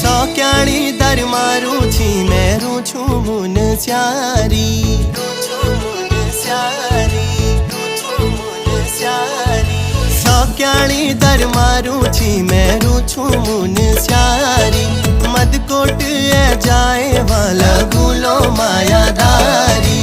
सौक्याणी दर मारू छी मेरू छू मुन स्यारी सौक्याणी दर मारू छी मेरू छू मुन स्यारी मदकोट ए जाए वाला गुलो मायादारी